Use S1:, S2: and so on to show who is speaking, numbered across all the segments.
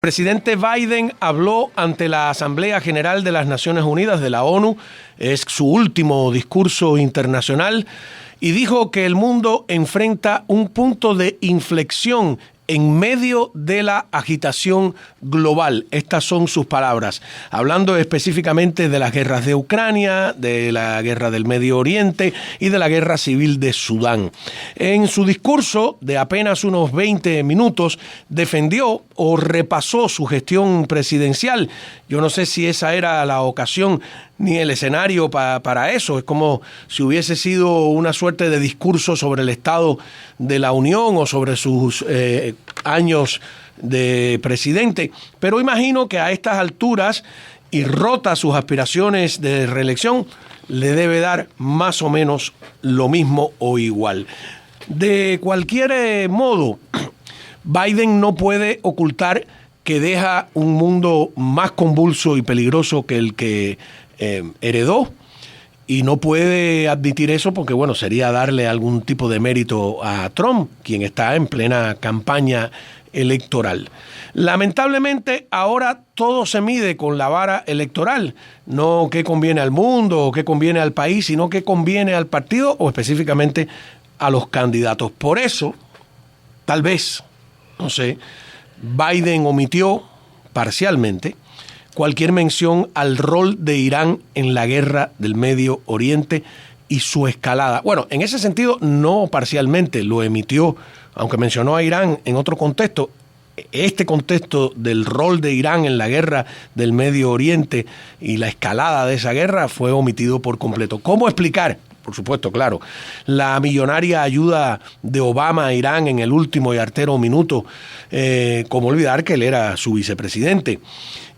S1: El presidente Biden habló ante la Asamblea General de las Naciones Unidas de la ONU, es su último discurso internacional, y dijo que el mundo enfrenta un punto de inflexión en medio de la agitación global. Estas son sus palabras, hablando específicamente de las guerras de Ucrania, de la guerra del Medio Oriente y de la guerra civil de Sudán. En su discurso de apenas unos 20 minutos, defendió o repasó su gestión presidencial. Yo no sé si esa era la ocasión ni el escenario para eso. Es como si hubiese sido una suerte de discurso sobre el estado de la Unión o sobre sus años de presidente. Pero imagino que a estas alturas y rotas sus aspiraciones de reelección, le debe dar más o menos lo mismo o igual. De cualquier modo, Biden no puede ocultar que deja un mundo más convulso y peligroso que el que heredó, y no puede admitir eso porque, bueno, sería darle algún tipo de mérito a Trump, quien está en plena campaña electoral. Lamentablemente, ahora todo se mide con la vara electoral, no qué conviene al mundo o qué conviene al país, sino qué conviene al partido o específicamente a los candidatos. Por eso, tal vez, no sé, Biden omitió parcialmente cualquier mención al rol de Irán en la guerra del Medio Oriente y su escalada. Bueno, en ese sentido, no parcialmente, lo emitió, aunque mencionó a Irán en otro contexto. Este contexto del rol de Irán en la guerra del Medio Oriente y la escalada de esa guerra fue omitido por completo. ¿Cómo explicar? Por supuesto, claro, la millonaria ayuda de Obama a Irán en el último y artero minuto. ¿Cómo olvidar que él era su vicepresidente?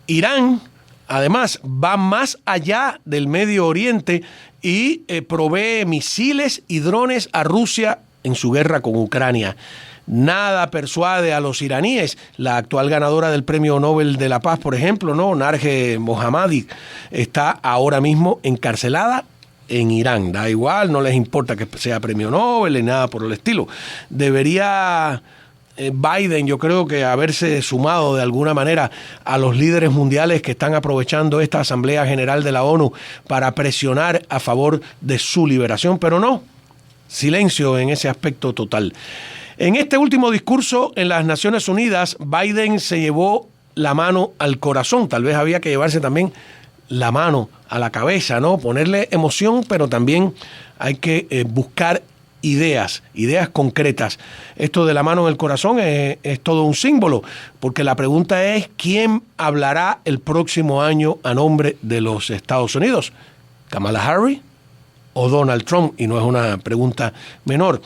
S1: Irán, además, va más allá del Medio Oriente y provee misiles y drones a Rusia en su guerra con Ucrania. Nada persuade a los iraníes. La actual ganadora del Premio Nobel de la Paz, por ejemplo, Narges Mohammadi, está ahora mismo encarcelada en Irán. Da igual, no les importa que sea Premio Nobel ni nada por el estilo. Debería Biden, yo creo que haberse sumado de alguna manera a los líderes mundiales que están aprovechando esta Asamblea General de la ONU para presionar a favor de su liberación, pero no, silencio en ese aspecto total. En este último discurso en las Naciones Unidas, Biden se llevó la mano al corazón. Tal vez había que llevarse también la mano a la cabeza, ponerle emoción, pero también hay que buscar ideas concretas. Esto de la mano en el corazón es todo un símbolo, porque la pregunta es: ¿quién hablará el próximo año a nombre de los Estados Unidos? ¿Kamala Harris o Donald Trump? Y no es una pregunta menor.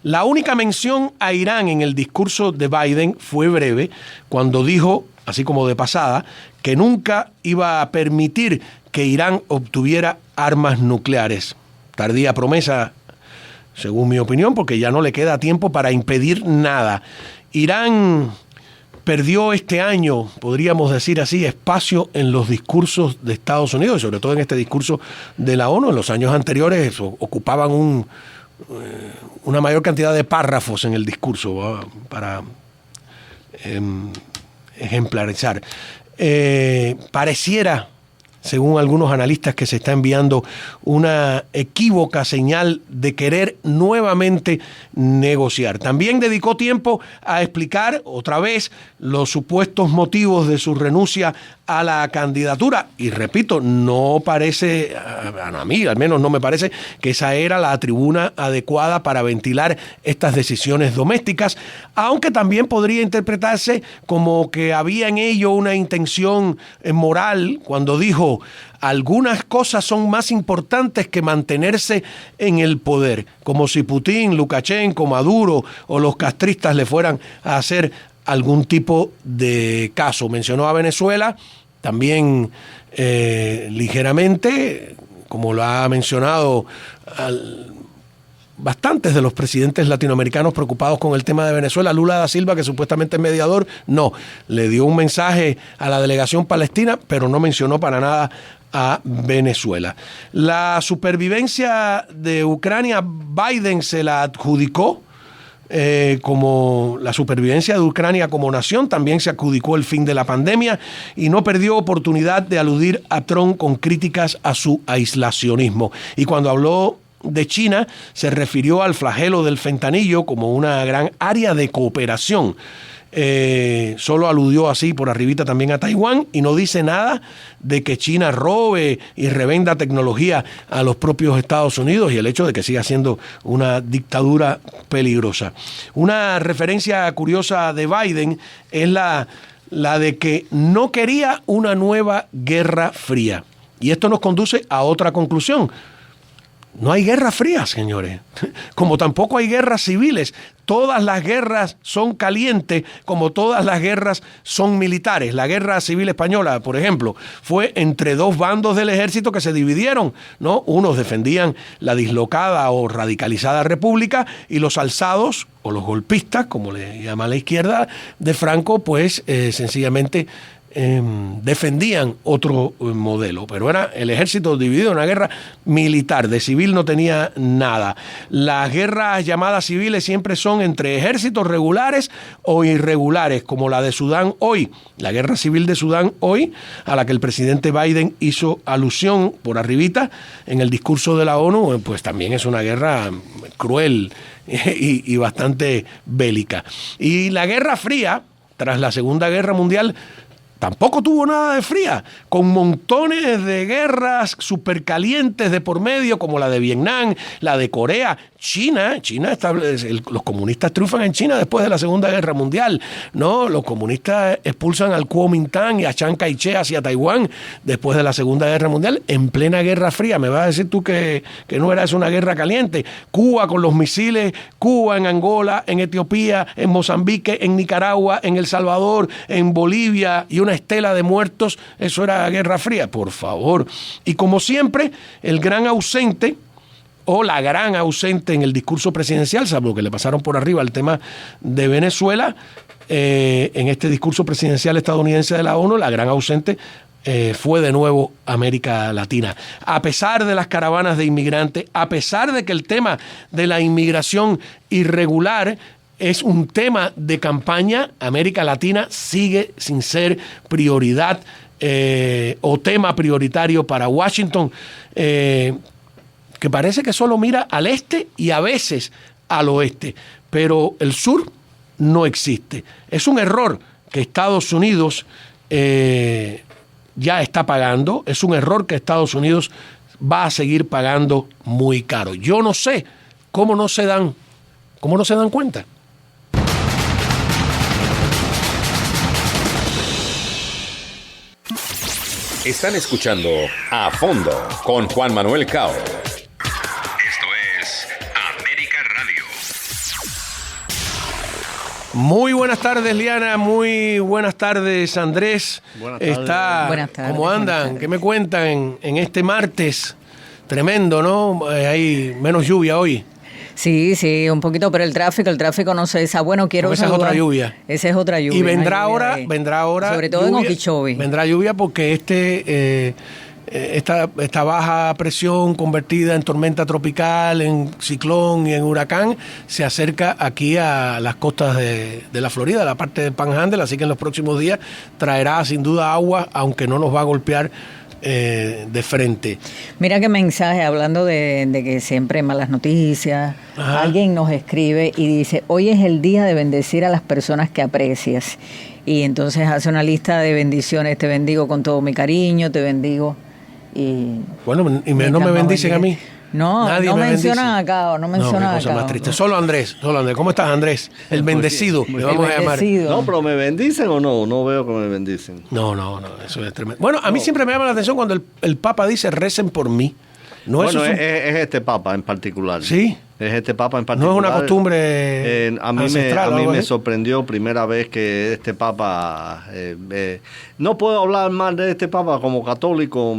S1: La única mención a Irán en el discurso de Biden fue breve, cuando dijo, así como de pasada, que nunca iba a permitir que Irán obtuviera armas nucleares. Tardía promesa, según mi opinión, porque ya no le queda tiempo para impedir nada. Irán perdió este año, podríamos decir así, espacio en los discursos de Estados Unidos, y sobre todo en este discurso de la ONU. En los años anteriores ocupaban una mayor cantidad de párrafos en el discurso para ejemplarizar. Pareciera, según algunos analistas, que se está enviando una equívoca señal de querer nuevamente negociar. También dedicó tiempo a explicar otra vez los supuestos motivos de su renuncia a la candidatura. Y repito, no parece, a mí al menos no me parece, que esa era la tribuna adecuada para ventilar estas decisiones domésticas, aunque también podría interpretarse como que había en ello una intención moral cuando dijo: algunas cosas son más importantes que mantenerse en el poder, como si Putin, Lukashenko, Maduro o los castristas le fueran a hacer algún tipo de caso. Mencionó a Venezuela también ligeramente, como lo ha mencionado bastantes de los presidentes latinoamericanos preocupados con el tema de Venezuela. Lula da Silva, que supuestamente es mediador, no, le dio un mensaje a la delegación palestina, pero no mencionó para nada a Venezuela. La supervivencia de Ucrania, Biden se la adjudicó como la supervivencia de Ucrania como nación, también se adjudicó el fin de la pandemia y no perdió oportunidad de aludir a Trump con críticas a su aislacionismo. Y cuando habló de China, se refirió al flagelo del fentanilo como una gran área de cooperación. Solo aludió así por arribita también a Taiwán y no dice nada de que China robe y revenda tecnología a los propios Estados Unidos y el hecho de que siga siendo una dictadura peligrosa. Una referencia curiosa de Biden es la de que no quería una nueva guerra fría. Y esto nos conduce a otra conclusión. No hay guerra fría, señores, como tampoco hay guerras civiles. Todas las guerras son calientes, como todas las guerras son militares. La guerra civil española, por ejemplo, fue entre dos bandos del ejército que se dividieron, ¿no? Unos defendían la dislocada o radicalizada república y los alzados, o los golpistas, como le llama la izquierda de Franco, pues sencillamente defendían otro modelo, pero era el ejército dividido en una guerra militar, de civil no tenía nada. Las guerras llamadas civiles siempre son entre ejércitos regulares o irregulares, como la de Sudán hoy, la guerra civil de Sudán hoy, a la que el presidente Biden hizo alusión por arribita en el discurso de la ONU, pues también es una guerra cruel y bastante bélica. Y la Guerra Fría, tras la Segunda Guerra Mundial, tampoco tuvo nada de fría, con montones de guerras supercalientes de por medio, como la de Vietnam, la de Corea. Los comunistas triunfan en China después de la Segunda Guerra Mundial, ¿no? Los comunistas expulsan al Kuomintang y a Chiang Kai-shek hacia Taiwán después de la Segunda Guerra Mundial, en plena Guerra Fría. ¿Me vas a decir tú que no era eso una guerra caliente? Cuba con los misiles, Cuba en Angola, en Etiopía, en Mozambique, en Nicaragua, en El Salvador, en Bolivia y una estela de muertos, eso era Guerra Fría, por favor. Y como siempre, el gran ausente o la gran ausente en el discurso presidencial, salvo que le pasaron por arriba el tema de Venezuela, en este discurso presidencial estadounidense de la ONU, la gran ausente fue de nuevo América Latina. A pesar de las caravanas de inmigrantes, a pesar de que el tema de la inmigración irregular es un tema de campaña, América Latina sigue sin ser prioridad o tema prioritario para Washington, que parece que solo mira al este y a veces al oeste, pero el sur no existe. Es un error que Estados Unidos ya está pagando, es un error que Estados Unidos va a seguir pagando muy caro. Yo no sé cómo no se dan cuenta.
S2: Están escuchando A Fondo con Juan Manuel Cao.
S1: Muy buenas tardes, Liana. Muy buenas tardes, Andrés.
S3: Buenas tardes.
S1: Buenas tardes. ¿Cómo andan? ¿Qué me cuentan en este martes? Tremendo, ¿no? Hay menos lluvia hoy.
S3: Sí, un poquito, pero el tráfico no cesa. Bueno, quiero
S1: esa es otra lluvia.
S3: Esa es otra lluvia.
S1: Y vendrá ahora.
S3: Sobre todo lluvia, en Okeechobee.
S1: Vendrá lluvia porque esta baja presión convertida en tormenta tropical, en ciclón y en huracán, se acerca aquí a las costas de la Florida, la parte de Panhandle, así que en los próximos días traerá sin duda agua, aunque no nos va a golpear de frente.
S3: Mira qué mensaje, hablando de que siempre malas noticias. Ajá. Alguien nos escribe y dice: hoy es el día de bendecir a las personas que aprecias. Y entonces hace una lista de bendiciones. Te bendigo con todo mi cariño, te bendigo. Y
S1: bueno, y no me bendicen a mí.
S3: No, nadie no mencionan acá, no mencionan acá.
S1: Más triste. Solo Andrés. ¿Cómo estás, Andrés? El bendecido, le vamos a llamar.
S4: No, pero ¿me bendicen o no? No veo que me bendicen.
S1: No, eso es tremendo. Bueno, a mí siempre me llama la atención cuando el Papa dice recen por mí. No,
S4: bueno, es este Papa en particular.
S1: Sí.
S4: Es este Papa en particular.
S1: No es una costumbre
S4: ancestral. A mí me sorprendió primera vez que este Papa... no puedo hablar mal de este Papa como católico,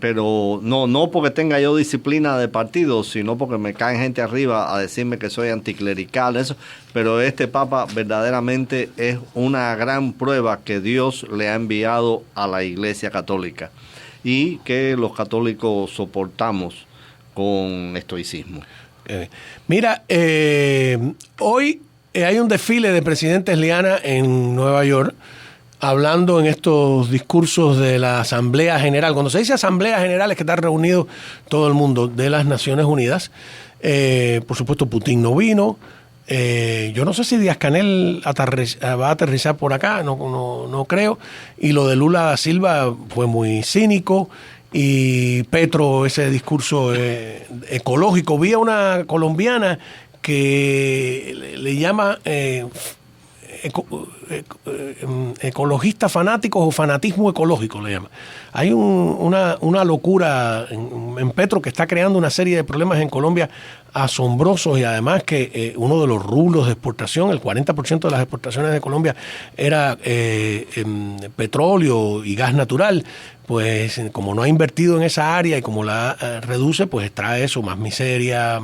S4: pero no porque tenga yo disciplina de partido, sino porque me caen gente arriba a decirme que soy anticlerical, eso. Pero este Papa verdaderamente es una gran prueba que Dios le ha enviado a la Iglesia Católica y que los católicos soportamos con estoicismo.
S1: Mira, hoy hay un desfile de presidentes, Liana, en Nueva York, hablando en estos discursos de la Asamblea General. Cuando se dice Asamblea General es que está reunido todo el mundo de las Naciones Unidas. Por supuesto, Putin no vino. Yo no sé si Díaz-Canel va a aterrizar por acá, no creo. Y lo de Lula da Silva fue muy cínico. Y Petro, ese discurso ecológico. Vi a una colombiana que le llama ecologistas fanáticos o fanatismo ecológico le llama. Hay una locura en Petro que está creando una serie de problemas en Colombia asombrosos, y además que uno de los rublos de exportación, el 40% de las exportaciones de Colombia era petróleo y gas natural. Pues como no ha invertido en esa área y como la reduce, pues trae eso, más miseria,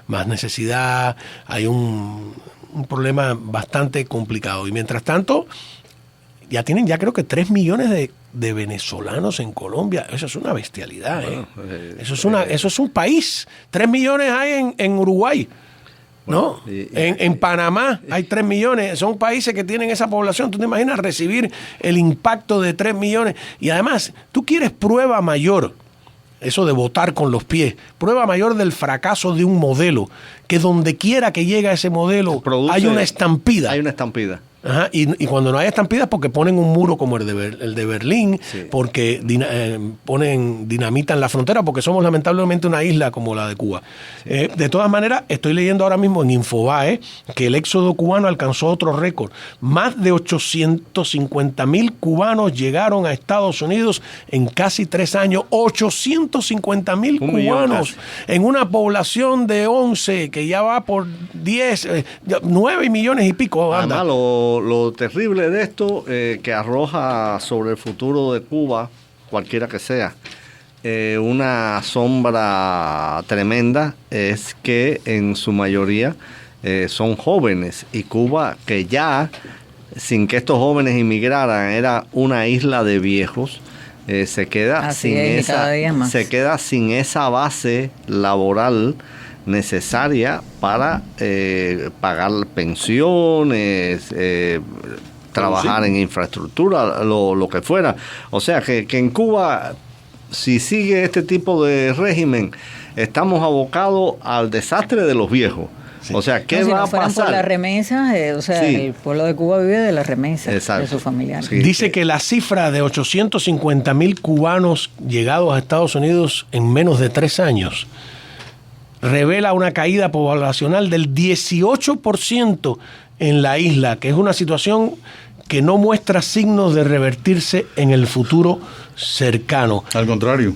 S1: más necesidad. Hay un problema bastante complicado. Y mientras tanto, ya creo que 3 millones de venezolanos en Colombia. Eso es una bestialidad. Bueno, eso es un país. 3 millones hay en Uruguay. ¿No? En Panamá hay 3 millones. Son países que tienen esa población. ¿Tú te imaginas recibir el impacto de 3 millones? Y además, tú quieres prueba mayor, eso de votar con los pies, prueba mayor del fracaso de un modelo, que donde quiera que llega ese modelo hay una estampida.
S4: Hay una estampida.
S1: Ajá, y cuando no hay estampidas porque ponen un muro como el de Berlín, sí, porque dinamitan la frontera, porque somos lamentablemente una isla como la de Cuba. Sí. De todas maneras, estoy leyendo ahora mismo en Infobae que el éxodo cubano alcanzó otro récord. Más de 850,000 cubanos llegaron a Estados Unidos en casi 3 años. 850,000 cubanos en una población de 11 que ya va por 10, 9 millones y pico.
S4: Además, lo terrible de esto, que arroja sobre el futuro de Cuba, cualquiera que sea, una sombra tremenda, es que en su mayoría son jóvenes, y Cuba, que ya, sin que estos jóvenes inmigraran, era una isla de viejos, se queda sin esa base laboral necesaria para pagar pensiones, trabajar en infraestructura, lo que fuera. O sea que en Cuba, si sigue este tipo de régimen, estamos abocados al desastre de los viejos. Sí. O sea, ¿qué va a pasar?
S3: Por las remesas, sí, el pueblo de Cuba vive de las remesas. Exacto. De sus familiares.
S1: Sí. Dice que la cifra de 850,000 cubanos llegados a Estados Unidos en menos de 3 años revela una caída poblacional del 18% en la isla, que es una situación que no muestra signos de revertirse en el futuro cercano.
S5: Al contrario.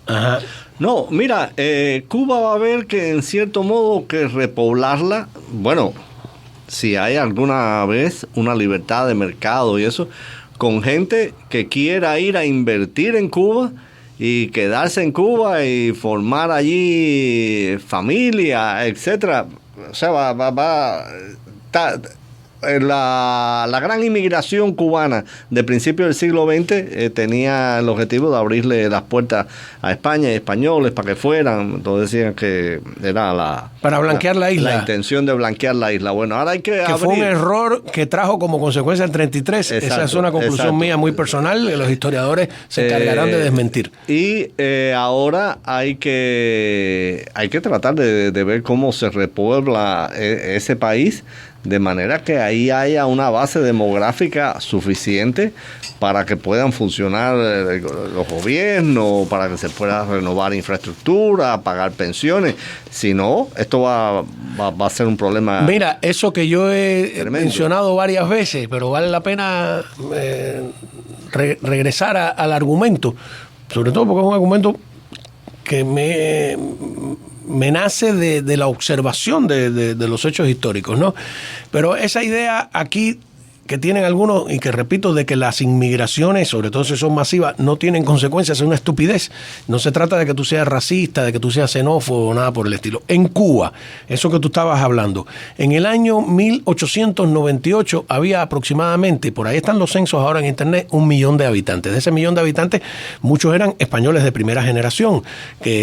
S1: Ajá.
S4: No, mira, Cuba va a haber que en cierto modo que repoblarla. Bueno, si hay alguna vez una libertad de mercado y eso, con gente que quiera ir a invertir en Cuba y quedarse en Cuba y formar allí familia, etcétera. O sea, la gran inmigración cubana de principios del siglo XX tenía el objetivo de abrirle las puertas a España y españoles para que fueran. Entonces decían que era
S1: para blanquear la isla.
S4: La intención de blanquear la isla. Bueno, ahora hay que abrir.
S1: Fue un error que trajo como consecuencia el 33. Exacto, esa es una conclusión mía muy personal, que los historiadores se encargarán de desmentir.
S4: Y ahora hay que tratar de ver cómo se repuebla ese país, de manera que ahí haya una base demográfica suficiente para que puedan funcionar los gobiernos, para que se pueda renovar infraestructura, pagar pensiones. Si no, esto va a ser un problema.
S1: Mira, eso que yo he mencionado varias veces, pero vale la pena regresar al argumento, sobre todo porque es un argumento que me nace de la observación de los hechos históricos, ¿no? Pero esa idea aquí que tienen algunos, y que repito, de que las inmigraciones, sobre todo si son masivas, no tienen consecuencias, es una estupidez. No se trata de que tú seas racista, de que tú seas xenófobo o nada por el estilo. En Cuba, eso que tú estabas hablando, en el año 1898 había aproximadamente, por ahí están los censos ahora en internet, 1 millón de habitantes. De ese 1 millón de habitantes, muchos eran españoles de primera generación,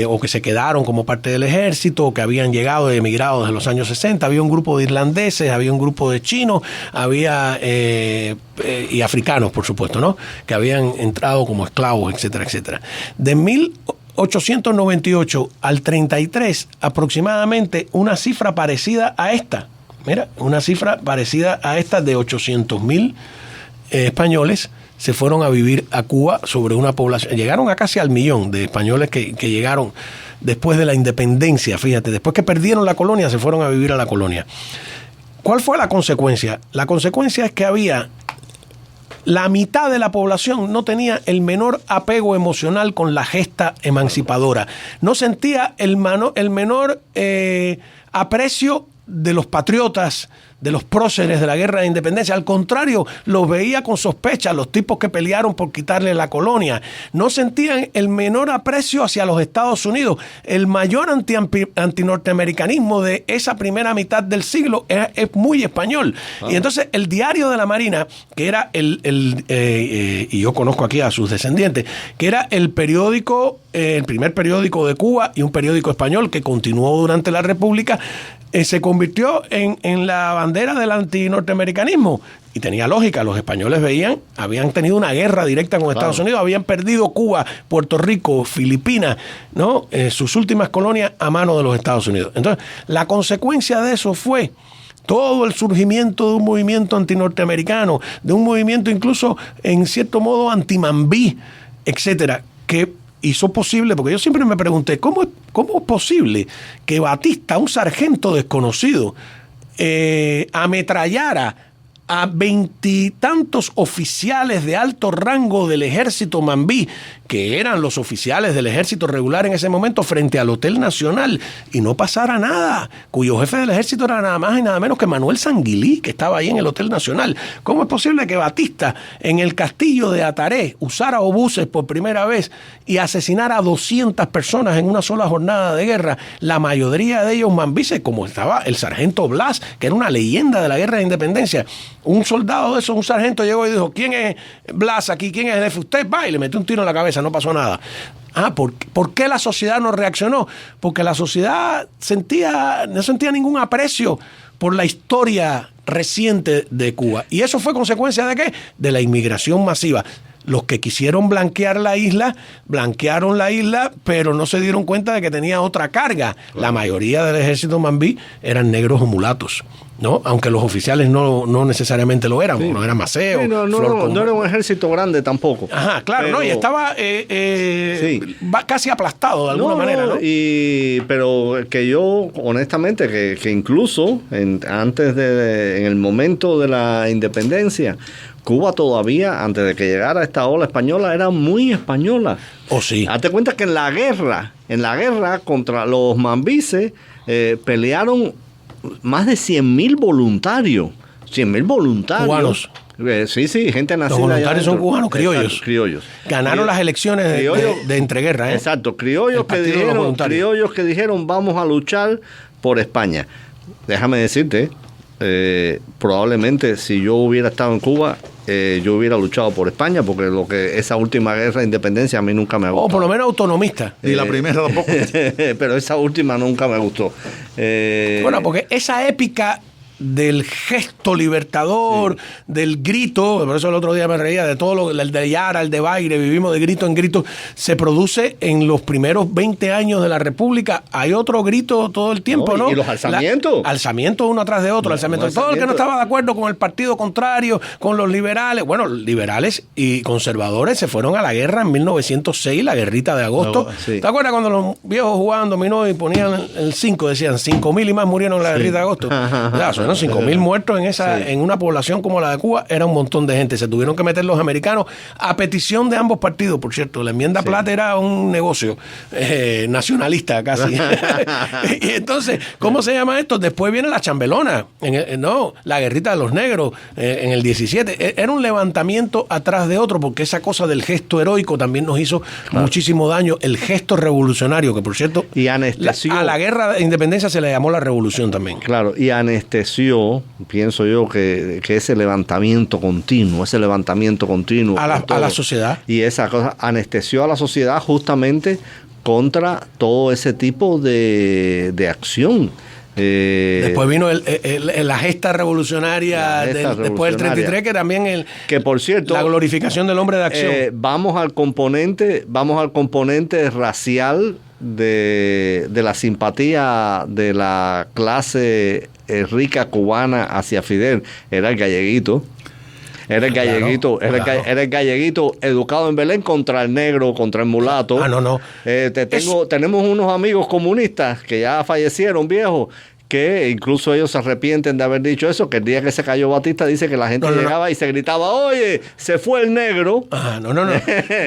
S1: o que se quedaron como parte del ejército, o que habían llegado y emigrado desde los años 60. Había un grupo de irlandeses, había un grupo de chinos, había y africanos, por supuesto, ¿no? Que habían entrado como esclavos, etcétera, etcétera. De 1898 al 33, aproximadamente una cifra parecida a esta. Mira, una cifra parecida a esta de 800,000 españoles se fueron a vivir a Cuba sobre una población. Llegaron a casi al 1.000.000 de españoles que llegaron después de la independencia, fíjate. Después que perdieron la colonia, se fueron a vivir a la colonia. ¿Cuál fue la consecuencia? La consecuencia es que había la mitad de la población no tenía el menor apego emocional con la gesta emancipadora. No sentía el menor aprecio de los patriotas, de los próceres de la guerra de independencia. Al contrario, los veía con sospecha, los tipos que pelearon por quitarle la colonia. No sentían el menor aprecio hacia los Estados Unidos. El mayor antinorteamericanismo de esa primera mitad del siglo es muy español. Y entonces el Diario de la Marina, que era y yo conozco aquí a sus descendientes, que era el periódico, el primer periódico de Cuba y un periódico español que continuó durante la República, se convirtió en la bandera del antinorteamericanismo. Y tenía lógica, los españoles habían tenido una guerra directa con Estados Unidos, habían perdido Cuba, Puerto Rico, Filipinas, ¿no? Sus últimas colonias a manos de los Estados Unidos. Entonces, la consecuencia de eso fue todo el surgimiento de un movimiento antinorteamericano, de un movimiento incluso, en cierto modo, antimambí, etcétera, que hizo posible, porque yo siempre me pregunté, ¿cómo es posible que Batista, un sargento desconocido, ametrallara a 20 y tantos oficiales de alto rango del ejército mambí, que eran los oficiales del ejército regular en ese momento, frente al Hotel Nacional, y no pasara nada, cuyo jefe del ejército era nada más y nada menos que Manuel Sanguilí, que estaba ahí en el Hotel Nacional? ¿Cómo es posible que Batista, en el castillo de Ataré, usara obuses por primera vez y asesinara a 200 personas en una sola jornada de guerra, la mayoría de ellos mambíes, como estaba el sargento Blas, que era una leyenda de la guerra de independencia? Un soldado de esos, un sargento, llegó y dijo: ¿quién es Blas aquí? ¿Quién es el jefe? Usted va, y le metió un tiro en la cabeza, no pasó nada. ¿Por qué la sociedad no reaccionó? Porque la sociedad no sentía ningún aprecio por la historia reciente de Cuba. ¿Y eso fue consecuencia de qué? De la inmigración masiva. Los que quisieron blanquear la isla, blanquearon la isla, pero no se dieron cuenta de que tenía otra carga. La mayoría del ejército mambí eran negros o mulatos, ¿no? Aunque los oficiales no necesariamente lo eran, sí. No era Maceo.
S4: Sí, no era un ejército grande tampoco.
S1: Ajá, claro, pero, ¿no? Y estaba casi aplastado de alguna manera, ¿no?
S4: Pero que yo, honestamente, que incluso en el momento de la independencia, Cuba todavía, antes de que llegara esta ola española, era muy española.
S1: Oh, sí.
S4: Date cuenta que en la guerra contra los mambises, pelearon más de 100,000 voluntarios. 100,000 voluntarios.
S1: Cubanos.
S4: Sí, gente nacida.
S1: Los voluntarios son cubanos, criollos.
S4: Exacto, criollos.
S1: Ganaron las elecciones de entreguerra, ¿eh?
S4: Exacto, criollos que dijeron vamos a luchar por España. Déjame decirte, probablemente si yo hubiera estado en Cuba, yo hubiera luchado por España, porque esa última guerra de independencia a mí nunca me gustó.
S1: O por lo menos autonomista.
S5: Y la primera tampoco.
S4: Pero esa última nunca me gustó.
S1: Bueno, porque esa épica del gesto libertador, sí, del grito, por eso el otro día me reía de todo el de Yara, el de Baire, vivimos de grito en grito, se produce en los primeros 20 años de la República. Hay otro grito todo el tiempo, ¿no?
S4: Y los alzamientos.
S1: Alzamientos uno tras de otro, alzamientos. Todo el que no estaba de acuerdo con el partido contrario, con los liberales, bueno, liberales y conservadores se fueron a la guerra en 1906, la guerrita de agosto. No, sí. ¿Te acuerdas cuando los viejos jugaban dominó y ponían el 5, decían 5,000 y más murieron en la guerrita de agosto? Ya, Bueno, 5.000 muertos en una población como la de Cuba era un montón de gente. Se tuvieron que meter los americanos a petición de ambos partidos, por cierto. La enmienda Platt era un negocio nacionalista casi. Y entonces, ¿cómo se llama esto? Después viene la chambelona, la guerrita de los negros en el 17. Era un levantamiento atrás de otro, porque esa cosa del gesto heroico también nos hizo muchísimo daño. El gesto revolucionario, que por cierto,
S4: y anestesió.
S1: A la guerra de independencia se le llamó la revolución también.
S4: Claro, y anestesió, pienso yo, que ese levantamiento continuo a la
S1: sociedad.
S4: Y esa cosa anestesió a la sociedad justamente contra todo ese tipo de acción.
S1: Después vino la gesta revolucionaria, después del 33, que también
S4: por cierto,
S1: la glorificación del hombre de acción.
S4: Vamos al componente racial de la simpatía de la clase rica cubana hacia Fidel. Era el galleguito. Era el galleguito educado en Belén contra el negro, contra el mulato. Tenemos unos amigos comunistas que ya fallecieron, viejos, que incluso ellos se arrepienten de haber dicho eso, que el día que se cayó Batista dice que la gente llegaba y se gritaba, oye, se fue el negro.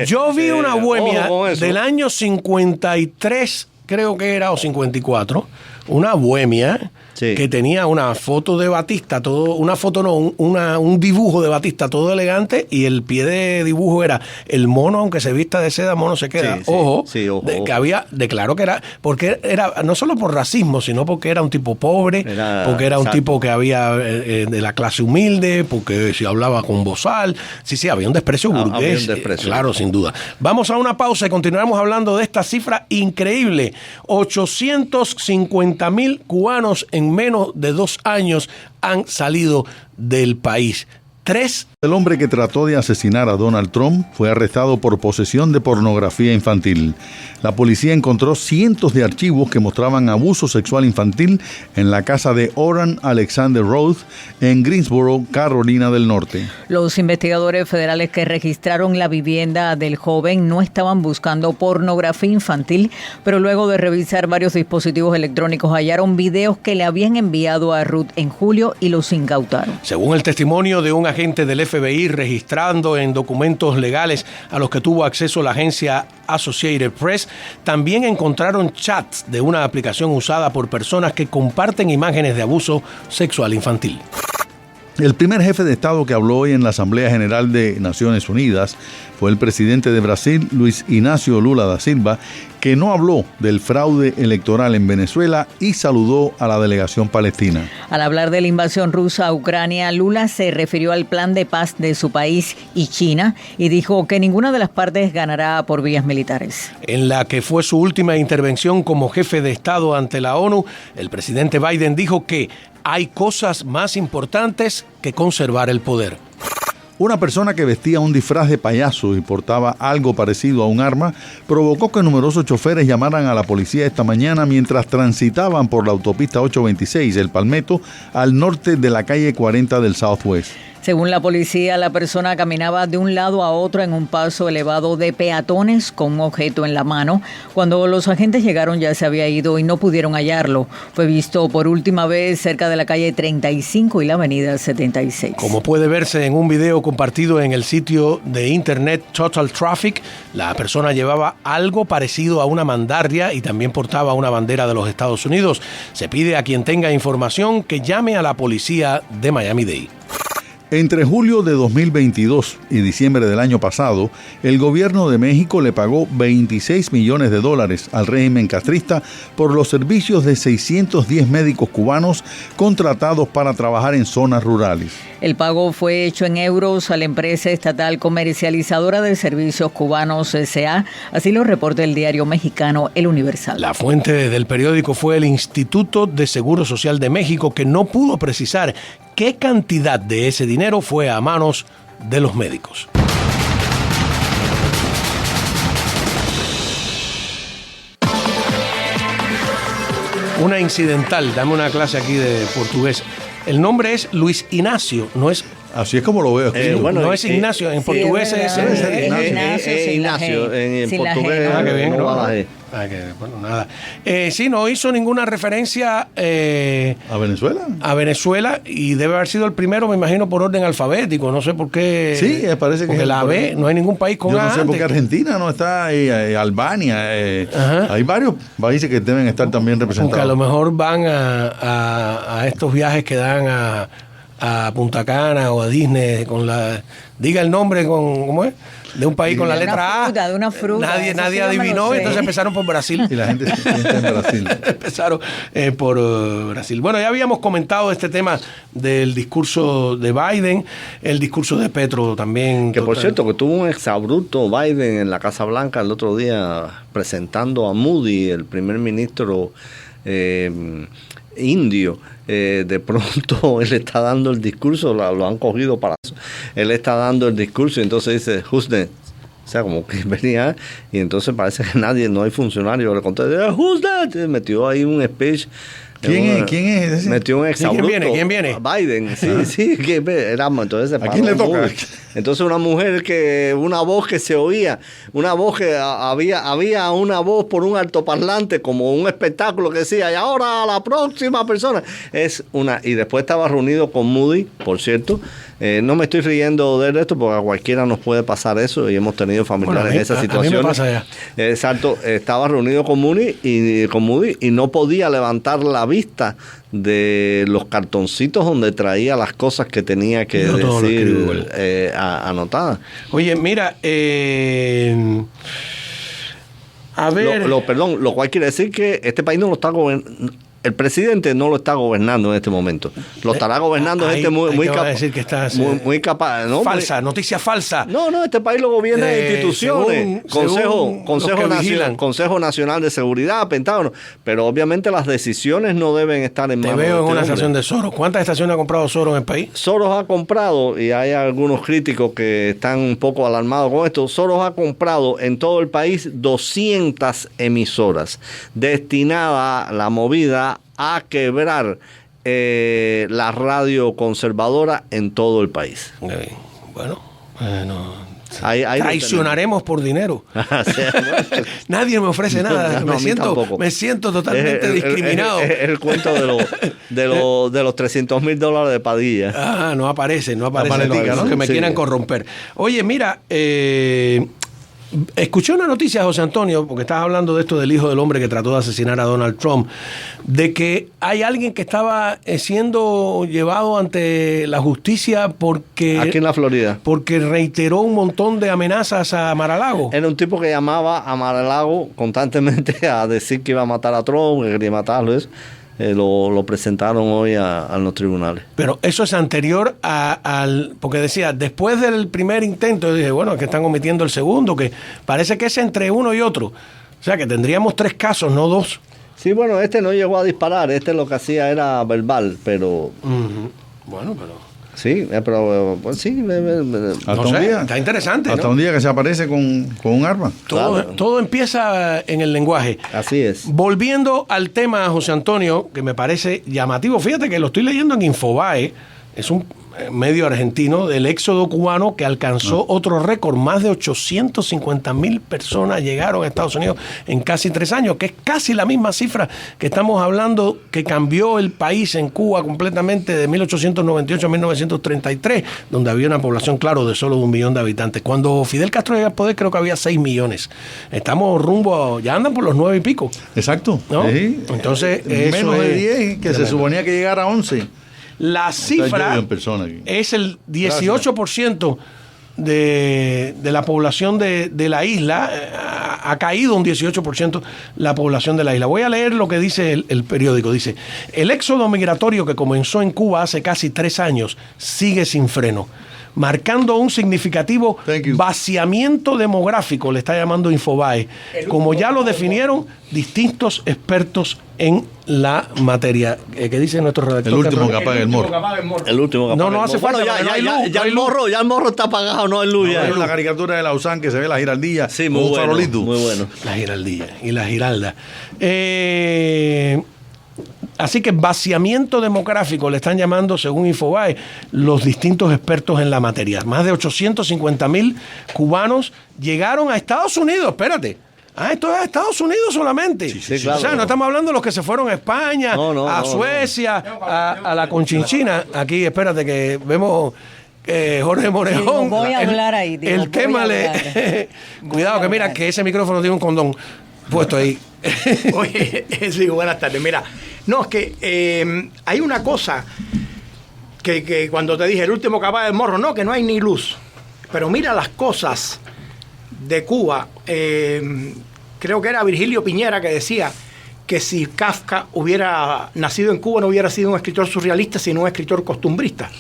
S1: Yo vi una bohemia del año 53, creo que era, o 54, una bohemia que tenía una foto de Batista, un dibujo de Batista todo elegante, y el pie de dibujo era el mono, aunque se vista de seda, mono se queda. Ojo. Que había, declaró que era, porque era no solo por racismo, sino porque era un tipo pobre, porque era un tipo que había de la clase humilde, porque se hablaba con bozal. Sí, había un desprecio burgués. Claro, sin duda. Vamos a una pausa y continuamos hablando de esta cifra increíble. 850,000 cubanos en menos de 2 años han salido del país. 3.
S5: El hombre que trató de asesinar a Donald Trump fue arrestado por posesión de pornografía infantil. La policía encontró cientos de archivos que mostraban abuso sexual infantil en la casa de Oran Alexander Roth en Greensboro, Carolina del Norte.
S3: Los investigadores federales que registraron la vivienda del joven no estaban buscando pornografía infantil, pero luego de revisar varios dispositivos electrónicos hallaron videos que le habían enviado a Ruth en julio y los incautaron.
S1: Según el testimonio de un agente del FBI registrando en documentos legales a los que tuvo acceso la agencia Associated Press, también encontraron chats de una aplicación usada por personas que comparten imágenes de abuso sexual infantil.
S5: El primer jefe de Estado que habló hoy en la Asamblea General de Naciones Unidas fue el presidente de Brasil, Luis Inácio Lula da Silva, que no habló del fraude electoral en Venezuela y saludó a la delegación palestina.
S3: Al hablar de la invasión rusa a Ucrania, Lula se refirió al plan de paz de su país y China y dijo que ninguna de las partes ganará por vías militares.
S1: En la que fue su última intervención como jefe de Estado ante la ONU, el presidente Biden dijo que hay cosas más importantes que conservar el poder.
S5: Una persona que vestía un disfraz de payaso y portaba algo parecido a un arma provocó que numerosos choferes llamaran a la policía esta mañana mientras transitaban por la autopista 826, El Palmetto, al norte de la calle 40 del Southwest.
S3: Según la policía, la persona caminaba de un lado a otro en un paso elevado de peatones con un objeto en la mano. Cuando los agentes llegaron ya se había ido y no pudieron hallarlo. Fue visto por última vez cerca de la calle 35 y la avenida 76.
S1: Como puede verse en un video compartido en el sitio de internet Total Traffic, la persona llevaba algo parecido a una mandarria y también portaba una bandera de los Estados Unidos. Se pide a quien tenga información que llame a la policía de Miami-Dade.
S5: Entre julio de 2022 y diciembre del año pasado, el gobierno de México le pagó $26 millones al régimen castrista por los servicios de 610 médicos cubanos contratados para trabajar en zonas rurales.
S3: El pago fue hecho en euros a la empresa estatal comercializadora de servicios cubanos S.A., así lo reporta el diario mexicano El Universal.
S1: La fuente del periódico fue el Instituto de Seguro Social de México, que no pudo precisar qué cantidad de ese dinero fue a manos de los médicos. Una incidental, dame una clase aquí de portugués. El nombre es Luis Inácio, no es
S5: Así es como lo veo.
S1: No es Ignacio, en portugués es
S3: Ignacio,
S4: en
S3: sin la
S4: portugués
S3: G, ¿no?
S1: qué bien,
S4: no
S1: ¿no?
S4: va la G.
S1: Bueno, nada. Sí, no hizo ninguna referencia
S5: ¿A Venezuela?
S1: a Venezuela y debe haber sido el primero, me imagino, por orden alfabético. No sé por qué.
S5: Sí, parece que
S1: porque
S5: es
S1: la
S5: por-
S1: B, no hay ningún país con
S5: Yo
S1: A
S5: no sé por qué
S1: antes.
S5: Argentina no está, Albania.
S1: Ajá.
S5: Hay varios países que deben estar también
S1: Porque a lo
S5: representados.
S1: mejor van a estos viajes que dan a Punta Cana o a Disney con la... Diga el nombre ¿cómo es? De un país con la
S3: De una
S1: letra
S3: fruta,
S1: A.
S3: de una fruta,
S1: Nadie
S3: eso sí yo me
S1: adivinó,
S3: lo sé.
S1: entonces empezaron por Brasil.
S5: Y la gente se piensa en Brasil.
S1: Empezaron por Brasil. Bueno, ya habíamos comentado este tema del discurso de Biden, el discurso de Petro también.
S4: Que por cierto, que tuvo un exabrupto Biden en la Casa Blanca el otro día presentando a Moody, el primer ministro indio. De pronto él está dando el discurso, lo han cogido para eso. Él está dando el discurso y entonces dice, who's next? O sea, como que venía y entonces parece que no hay funcionario. Le contesta, who's that? Metió ahí un speech.
S5: ¿Quién es ese?
S4: Metió un exabrupto.
S1: ¿Quién viene?
S4: Biden, sí. Entonces se
S5: ¿A quién le
S4: paró
S5: toca?
S4: Moody. Entonces una voz que se oía, una voz que había una voz por un altoparlante, como un espectáculo que decía, y ahora la próxima persona. Y después estaba reunido con Moody, por cierto. No me estoy riendo de esto porque a cualquiera nos puede pasar eso y hemos tenido familiares en esa situación.
S1: A mí me pasa ya.
S4: Exacto, estaba reunido con Moody y no podía levantar la vista de los cartoncitos donde traía las cosas que tenía que
S1: Yo todo lo escribo
S4: decir
S1: igual.
S4: anotadas.
S1: Oye, mira, a ver...
S4: Lo cual quiere decir que este país no lo está gobernando. El presidente no lo está gobernando en este momento. Lo estará gobernando
S1: ahí-
S4: gente muy
S1: ahí te va a
S4: capaz.
S1: decir que estás,
S4: Muy capaz. ¿No?
S1: falsa, noticia falsa.
S4: No, este país lo gobierna instituciones,
S1: según los que vigilan.
S4: Consejo Nacional de Seguridad, Pentágono, pero obviamente las decisiones no deben estar en
S1: Te
S4: manos de
S1: veo en
S4: este
S1: una
S4: hombre.
S1: estación de Soros. ¿Cuántas estaciones ha comprado Soros en el país?
S4: Soros ha comprado, y hay algunos críticos que están un poco alarmados con esto, Soros ha comprado en todo el país 200 emisoras destinadas a la movida a quebrar la radio conservadora en todo el país.
S1: Bueno,
S4: Ahí
S1: traicionaremos por dinero.
S4: O sea, bueno,
S1: Nadie me ofrece nada.
S4: No, a mí tampoco.
S1: me siento totalmente discriminado.
S4: Es el cuento de los $300,000 de Padilla.
S1: No aparece
S5: paletica,
S1: los
S5: ¿no?
S1: que me
S4: Sí.
S1: quieran corromper. Oye, mira, escuché una noticia, José Antonio, porque estabas hablando de esto del hijo del hombre que trató de asesinar a Donald Trump, de que hay alguien que estaba siendo llevado ante la justicia porque
S4: Aquí en la Florida.
S1: reiteró un montón de amenazas a Mar-a-Lago.
S4: Era un tipo que llamaba a Mar-a-Lago constantemente a decir que iba a matar a Trump, que quería matarlo. Eso. Lo presentaron hoy a los tribunales.
S1: Pero eso es anterior al... Porque decía, después del primer intento, yo dije, bueno, es que están omitiendo el segundo, que parece que es entre uno y otro. O sea, que tendríamos 3 casos, no 2.
S4: Sí, bueno, este no llegó a disparar. Este lo que hacía era verbal, pero...
S1: Bueno, pero...
S4: Sí, pero pues, sí.
S5: Hasta
S1: No
S5: un
S1: sé,
S5: día.
S1: está interesante,
S5: Hasta
S1: ¿no?
S5: un día que se aparece con un arma.
S4: Claro.
S1: Todo empieza en el lenguaje.
S4: Así es.
S1: Volviendo al tema, José Antonio, que me parece llamativo. Fíjate que lo estoy leyendo en Infobae. Es un medio argentino del éxodo cubano que alcanzó otro récord. Más de 850,000 personas llegaron a Estados Unidos en casi 3 años, que es casi la misma cifra que estamos hablando que cambió el país en Cuba completamente de 1898 a 1933, donde había una población, claro, de solo 1 millón de habitantes. Cuando Fidel Castro llegó al poder, creo que había 6 millones. Estamos rumbo ya andan por los 9 y pico.
S5: Exacto.
S1: ¿No?
S5: Sí.
S1: Entonces, eso
S5: menos de
S1: es
S5: 10, que se
S1: tremendo.
S5: suponía que llegara a 11.
S1: La cifra
S5: en persona aquí.
S1: es el 18% de la población de la isla. Ha caído un 18% la población de la isla. Voy a leer lo que dice el periódico. Dice, el éxodo migratorio que comenzó en Cuba hace casi 3 años sigue sin freno, marcando un significativo
S5: Thank you.
S1: vaciamiento demográfico, le está llamando Infobae, como ya lo definieron distintos expertos en la materia. ¿Qué dice nuestro redactor?
S5: El último
S1: Carlos?
S5: que apaga el morro.
S4: El último que
S1: No,
S4: apaga
S1: no
S4: el
S1: hace
S4: morro.
S1: falta,
S4: Bueno,
S1: porque no hay luz, no hay luz.
S4: ya el morro está apagado, no hay luz. ya.
S5: Hay la caricatura de Lausanne que se ve la giraldilla.
S4: Sí,
S5: con
S4: muy
S5: un
S4: bueno.
S5: farolito.
S4: Muy bueno.
S1: La giraldilla y la giralda. Así que vaciamiento demográfico le están llamando, según Infobae, los distintos expertos en la materia. Más de 850,000 cubanos llegaron a Estados Unidos, espérate. Esto es Estados Unidos solamente.
S4: Sí, claro.
S1: O sea, no estamos hablando de los que se fueron a España, a Suecia, a la Conchinchina. Aquí, espérate que vemos Jorge Morejón.
S3: Sí, voy a hablar ahí.
S1: El tema le... Cuidado que mira que ese micrófono tiene un condón puesto ahí.
S6: Oye, sí, buenas tardes. Mira, no, es que hay una cosa que cuando te dije el último caballo del morro, no, que no hay ni luz. Pero mira las cosas de Cuba. Creo que era Virgilio Piñera que decía que si Kafka hubiera nacido en Cuba no hubiera sido un escritor surrealista, sino un escritor costumbrista.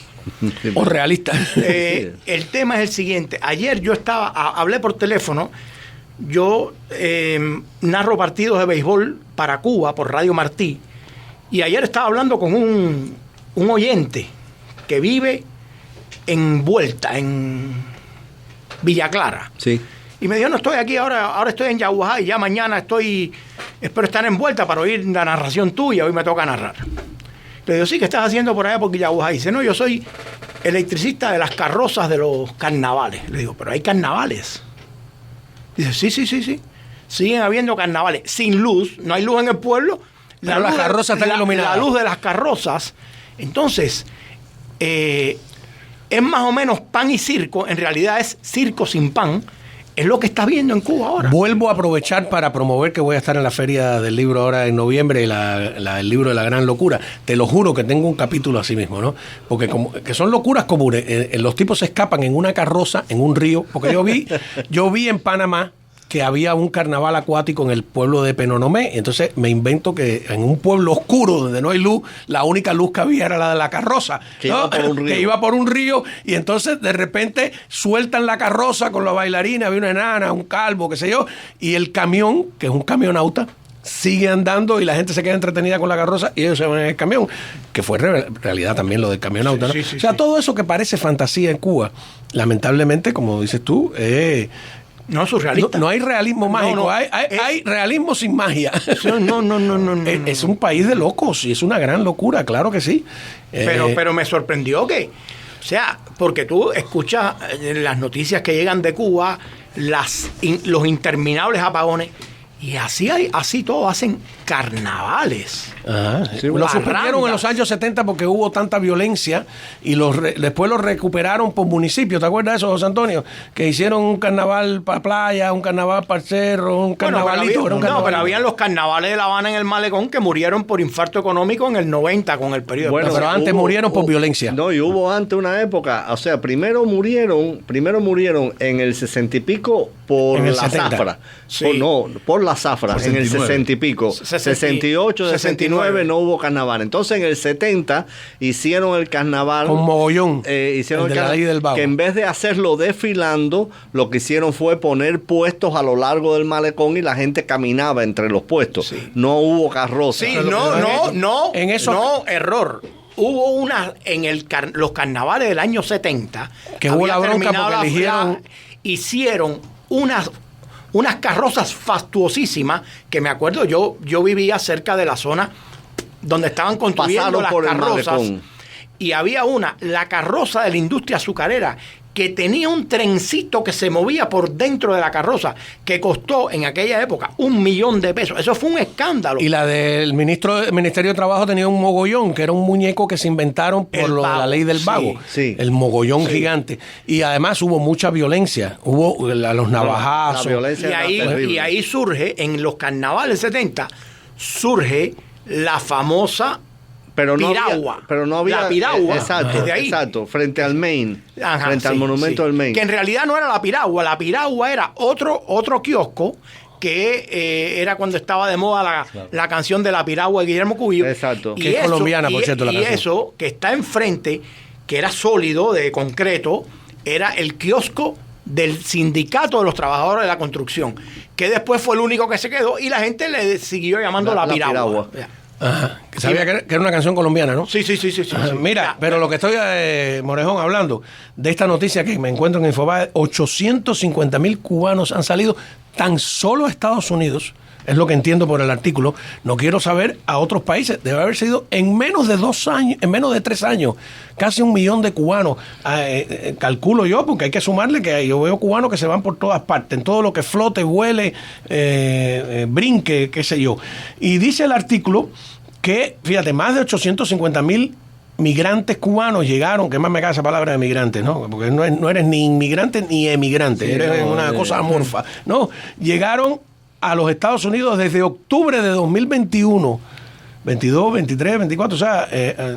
S1: O realista.
S6: El tema es el siguiente. Ayer yo hablé por teléfono. Yo narro partidos de béisbol para Cuba por Radio Martí. Y ayer estaba hablando con un oyente que vive en Vuelta, en Villa Clara.
S4: Sí.
S6: Y me dijo, no estoy aquí, ahora estoy en Yaguajá y ya mañana espero estar en Vuelta para oír la narración tuya, hoy me toca narrar. Le digo, sí, ¿qué estás haciendo por allá por Yaguajá? Y dice, no, yo soy electricista de las carrozas de los carnavales. Le digo, pero hay carnavales. Dice, sí. Siguen habiendo carnavales sin luz, no hay luz en el pueblo.
S1: Pero las carrozas están iluminadas.
S6: La luz de las carrozas. Entonces, es más o menos pan y circo, en realidad es circo sin pan. Es lo que está viendo en Cuba ahora.
S1: Vuelvo a aprovechar para promover que voy a estar en la Feria del Libro ahora en noviembre, el libro de la gran locura. Te lo juro que tengo un capítulo así mismo, ¿no? Porque que son locuras comunes. Los tipos se escapan en una carroza, en un río. Porque yo vi en Panamá que había un carnaval acuático en el pueblo de Penonomé. Entonces me invento que en un pueblo oscuro donde no hay luz, la única luz que había era la de la carroza, ¿no? Que iba por un río, y entonces de repente sueltan la carroza con la bailarina, había una enana, un calvo, qué sé yo, y el camión, que es un camionauta, sigue andando y la gente se queda entretenida con la carroza y ellos se van en el camión, que fue realidad también lo del camionauta, ¿no?
S6: Sí,
S1: o sea, todo eso que parece fantasía en Cuba, lamentablemente, como dices tú,
S6: no, surrealista.
S1: No hay realismo mágico,
S6: no,
S1: hay realismo sin magia.
S6: No.
S1: Es un país de locos y es una gran locura, claro que sí.
S6: Pero me sorprendió que, o sea, porque tú escuchas las noticias que llegan de Cuba, los interminables apones, y así todos hacen carnavales.
S1: Sí, lo suspendieron en los años 70 porque hubo tanta violencia y después lo recuperaron por municipio. ¿Te acuerdas de eso, José Antonio? Que hicieron un carnaval para playa, un carnaval para el cerro, un carnavalito.
S6: Pero habían los carnavales de La Habana en el Malecón que murieron por infarto económico en el 90 con el periodo.
S1: Bueno, pero antes murieron por violencia.
S4: No, y hubo antes una época, o sea, primero murieron en el 60 y pico por la zafra.
S6: Sí.
S4: Por la zafra, en el 60 y pico. 68, 69 no hubo carnaval. Entonces en el 70 hicieron el carnaval
S1: con mogollón.
S4: Hicieron el carnaval que en vez de hacerlo desfilando, lo que hicieron fue poner puestos a lo largo del malecón y la gente caminaba entre los puestos. Sí. No hubo carroza.
S6: Sí, error. Hubo una los carnavales del año 70
S1: que hubo la bronca porque eligieron,
S6: hicieron unas carrozas fastuosísimas que me acuerdo, yo vivía cerca de la zona donde estaban construyendo las carrozas, y había la carroza de la industria azucarera que tenía un trencito que se movía por dentro de la carroza, que costó en aquella época $1,000,000. Eso fue un escándalo.
S1: Y la del Ministerio de Trabajo tenía un mogollón, que era un muñeco que se inventaron por de la ley del vago.
S4: Sí.
S1: El mogollón gigante. Y además hubo mucha violencia. Hubo los navajazos.
S4: La violencia
S6: y ahí surge, en los carnavales 70, surge la famosa piragua.
S4: Pero no había
S6: la piragua.
S4: Exacto, frente al Main. Frente al monumento del Main.
S6: Que en realidad no era la piragua era otro kiosco que era cuando estaba de moda la canción de La Piragua de Guillermo Cubillo.
S4: Exacto.
S1: Que es colombiana, por cierto, la canción.
S6: Y eso que está enfrente, que era sólido, de concreto, era el kiosco del Sindicato de los Trabajadores de la Construcción, que después fue el único que se quedó y la gente le siguió llamando la piragua.
S1: Ajá. Que sabía que era una canción colombiana, ¿no?
S6: Sí.
S1: Mira, pero lo que estoy, Morejón, hablando de esta noticia que me encuentro en Infobae, 850,000 cubanos han salido tan solo a Estados Unidos es lo que entiendo por el artículo. No quiero saber a otros países. Debe haber sido en menos de 2 años, en menos de 3 años, casi 1 millón de cubanos. Calculo yo, porque hay que sumarle que yo veo cubanos que se van por todas partes, en todo lo que flote, vuele, brinque, qué sé yo. Y dice el artículo que, fíjate, más de 850,000 migrantes cubanos llegaron, que más me cae esa palabra de migrantes, ¿no? Porque no eres ni inmigrante ni emigrante, eres una cosa amorfa, ¿no? Llegaron a los Estados Unidos desde octubre de 2021, 22, 23, 24, o sea,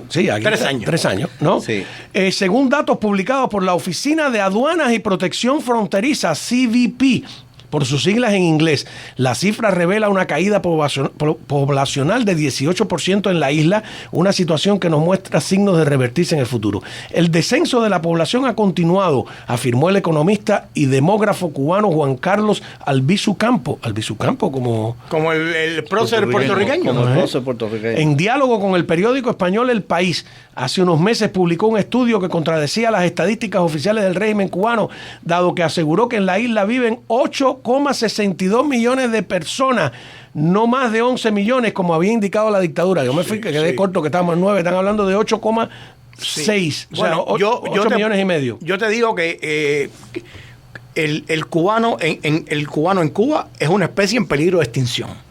S1: sí, aquí
S6: 3 años.
S1: 3 años, ¿no?
S4: Sí.
S1: Según datos publicados por la Oficina de Aduanas y Protección Fronteriza, CBP, por sus siglas en inglés, la cifra revela una caída poblacional de 18% en la isla, una situación que nos muestra signos de revertirse en el futuro. El descenso de la población ha continuado, afirmó el economista y demógrafo cubano Juan Carlos Albizu Campo. Albizu Campo
S6: como el prócer puertorriqueño.
S4: Como el prócer puertorriqueño.
S1: En diálogo con el periódico español El País, hace unos meses publicó un estudio que contradecía las estadísticas oficiales del régimen cubano, dado que aseguró que en la isla viven 8,62 millones de personas, no más de 11 millones como había indicado la dictadura. Yo me fui, que quedé corto, que estábamos en 9, están hablando de 8,6, o sea, 8 millones y medio.
S6: Yo te digo que el cubano el cubano en Cuba es una especie en peligro de extinción.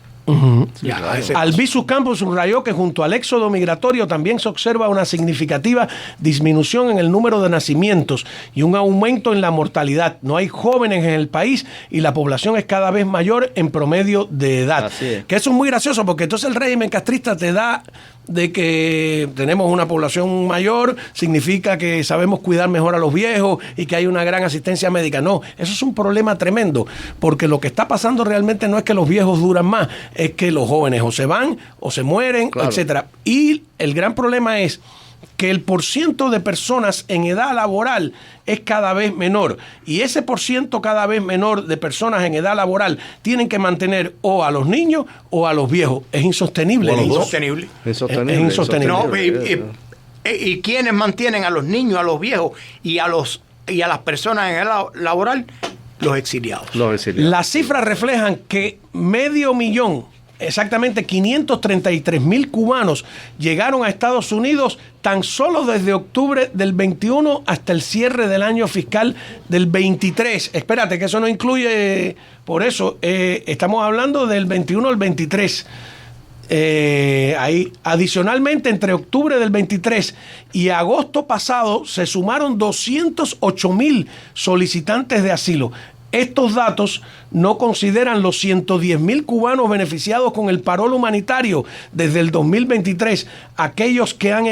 S1: Albizu Campos subrayó que junto al éxodo migratorio también se observa una significativa disminución en el número de nacimientos y un aumento en la mortalidad. No hay jóvenes en el país y la población es cada vez mayor en promedio de edad.
S4: Así es.
S1: Que eso es muy gracioso, porque entonces el régimen castrista te da de que tenemos una población mayor, significa que sabemos cuidar mejor a los viejos y que hay una gran asistencia médica. No, eso es un problema tremendo, porque lo que está pasando realmente no es que los viejos duran más, es que los jóvenes o se van o se mueren,
S4: claro,
S1: etcétera. Y el gran problema es que el % de personas en edad laboral es cada vez menor, y ese % cada vez menor de personas en edad laboral tienen que mantener o a los niños o a los viejos. Es insostenible.
S6: Es insostenible.
S1: Es insostenible.
S6: No, y quienes mantienen a los niños, a los viejos y a las personas en edad laboral, los exiliados.
S1: Las cifras reflejan que 500,000, exactamente 533,000 cubanos llegaron a Estados Unidos tan solo desde octubre del 21 hasta el cierre del año fiscal del 23. Espérate, que eso no incluye, por eso estamos hablando del 21 al 23. Ahí, adicionalmente, entre octubre del 23 y agosto pasado se sumaron 208,000 solicitantes de asilo. Estos datos no consideran los 110,000 cubanos beneficiados con el parol humanitario desde el 2023, aquellos que han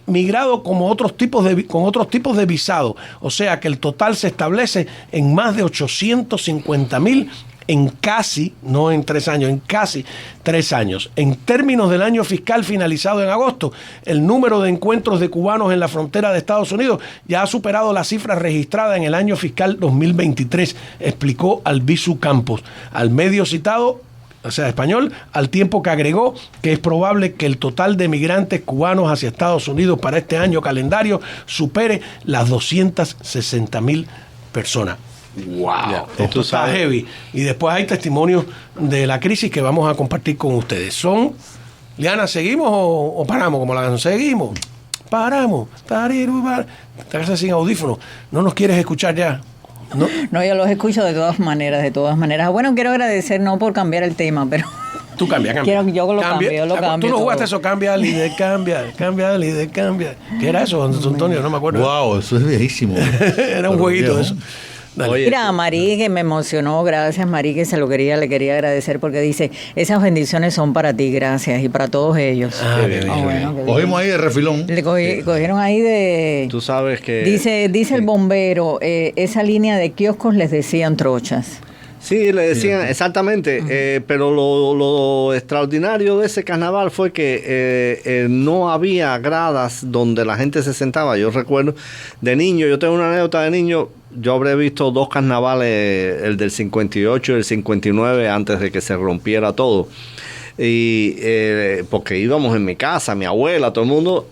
S1: migrado con otros tipos de visado. O sea que el total se establece en más de 850,000 en casi, no en 3 años, en casi 3 años. En términos del año fiscal finalizado en agosto, el número de encuentros de cubanos en la frontera de Estados Unidos ya ha superado la cifra registrada en el año fiscal 2023, explicó Albizu Campos al medio citado, o sea, español, al tiempo que agregó que es probable que el total de migrantes cubanos hacia Estados Unidos para este año calendario supere las 260,000 personas. Wow, esto está heavy. Y después hay testimonios de la crisis que vamos a compartir con ustedes. Liana, ¿seguimos o paramos? Como la canción, seguimos, paramos, estás sin audífonos, no nos quieres escuchar ya.
S3: No, yo los escucho de todas maneras. Bueno, quiero agradecer, no por cambiar el tema, pero
S1: tú cambia.
S3: Yo lo cambio.
S1: Tú no jugaste eso, cambia, líder, cambia. ¿Qué era eso, Antonio? No me acuerdo.
S5: Wow, eso es viejísimo.
S1: Era un jueguito eso.
S3: Oye, mira, a Marí, que me emocionó, gracias Marí, que le quería agradecer, porque dice, esas bendiciones son para ti, gracias, y para todos ellos.
S5: Bueno, cogimos ahí de refilón.
S3: Cogieron ahí de...
S4: Tú sabes que...
S3: Dice el bombero, esa línea de kioscos les decían trochas.
S4: Sí, le decían, exactamente, pero lo extraordinario de ese carnaval fue que no había gradas donde la gente se sentaba. Yo recuerdo de niño, yo tengo una anécdota de niño, yo habré visto 2 carnavales, el del 58 y el 59, antes de que se rompiera todo. Y porque íbamos en mi casa, mi abuela, todo el mundo,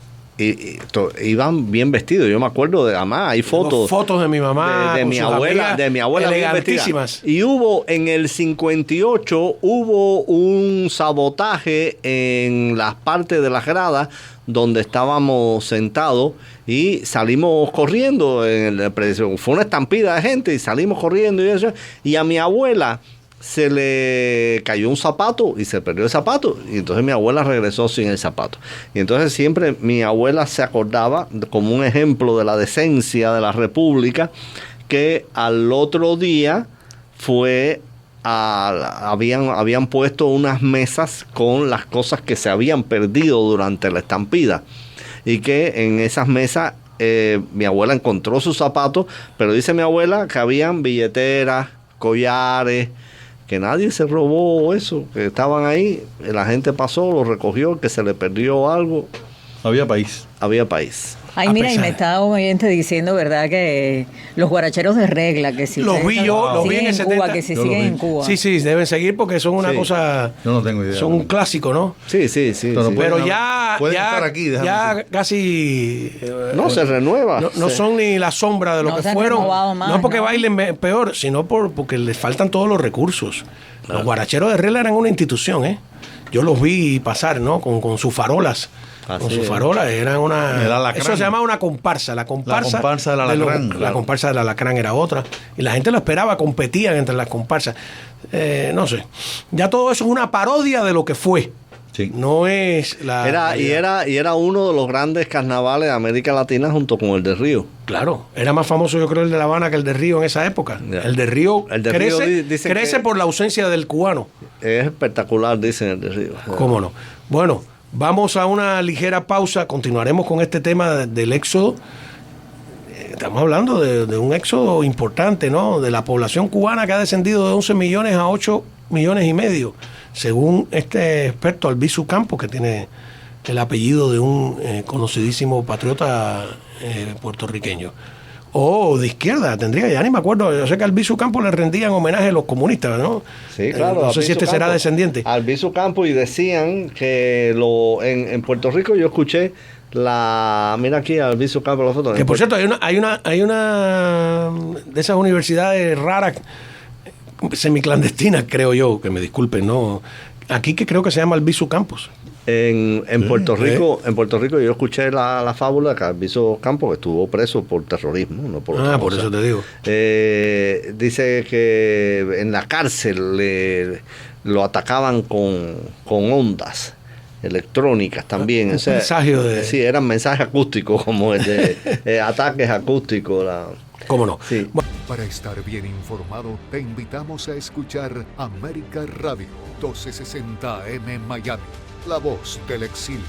S4: iban bien vestidos. Yo me acuerdo de además, hay fotos.
S1: Fotos de mi mamá,
S4: de mi abuela bien vestida. Y en el 58 hubo un sabotaje en las partes de las gradas donde estábamos sentados y salimos corriendo. Fue una estampida de gente y salimos corriendo y eso. Y a mi abuela se le cayó un zapato y se perdió el zapato, y entonces mi abuela regresó sin el zapato. Y entonces siempre mi abuela se acordaba como un ejemplo de la decencia de la República, que al otro día habían puesto unas mesas con las cosas que se habían perdido durante la estampida, y que en esas mesas mi abuela encontró sus zapatos, pero dice mi abuela que habían billeteras, collares, que nadie se robó eso, que estaban ahí, la gente pasó, lo recogió, que se le perdió algo.
S5: Había país.
S3: Ay, mira, y me estaba un oyente diciendo, ¿verdad?, que los guaracheros de regla, que si
S1: los vi yo, los vi en el 70.
S3: Cuba, que si siguen en Cuba.
S1: Sí, deben seguir porque son una cosa.
S5: Yo no tengo idea.
S1: Son un clásico, ¿no?
S4: Sí.
S1: Pero ya
S5: estar aquí,
S1: ya casi
S4: no se renueva.
S1: No son ni la sombra de lo que fueron.
S3: Más,
S1: no porque bailen peor, sino porque les faltan todos los recursos. Claro. Los guaracheros de regla eran una institución, ¿eh? Yo los vi pasar, ¿no? Con sus farolas. Con sus farolas, eran una. Eso se llama una comparsa. La comparsa del alacrán. La comparsa del alacrán era otra. Y la gente lo esperaba, competían entre las comparsas. No sé. Ya todo eso es una parodia de lo que fue.
S5: Sí.
S1: No es la.
S4: Era uno de los grandes carnavales de América Latina junto con el de Río.
S1: Claro, era más famoso yo creo el de La Habana que el de Río en esa época. Yeah. El de Río crece por la ausencia del cubano.
S4: Es espectacular, dicen el de Río.
S1: ¿Cómo no? Bueno, vamos a una ligera pausa, continuaremos con este tema del éxodo. Estamos hablando de un éxodo importante, ¿no? De la población cubana que ha descendido de 11 millones a 8 millones y medio, según este experto Albizu Campos, que tiene el apellido de un conocidísimo patriota puertorriqueño. O de izquierda, ya ni me acuerdo. Yo sé que a Albizu Campos le rendían homenaje a los comunistas, ¿no?
S4: Sí, claro.
S1: No sé si será descendiente.
S4: Albizu Campos, y decían que en Puerto Rico yo escuché mira aquí Albizu Campos la foto.
S1: Que por cierto, hay una de esas universidades raras, semiclandestinas, creo yo, que me disculpen, ¿no? Aquí que creo que se llama Albizu Campos.
S4: En Puerto Rico yo escuché la fábula que Albizu Campos estuvo preso por terrorismo, no por otra cosa.
S1: Por eso te digo.
S4: Dice que en la cárcel lo atacaban con ondas electrónicas también. Sí, eran mensajes acústicos, como el de ataques acústicos.
S1: ¿Cómo no?
S4: Sí.
S7: Para estar bien informado, te invitamos a escuchar América Radio 1260 AM Miami, la voz del exilio.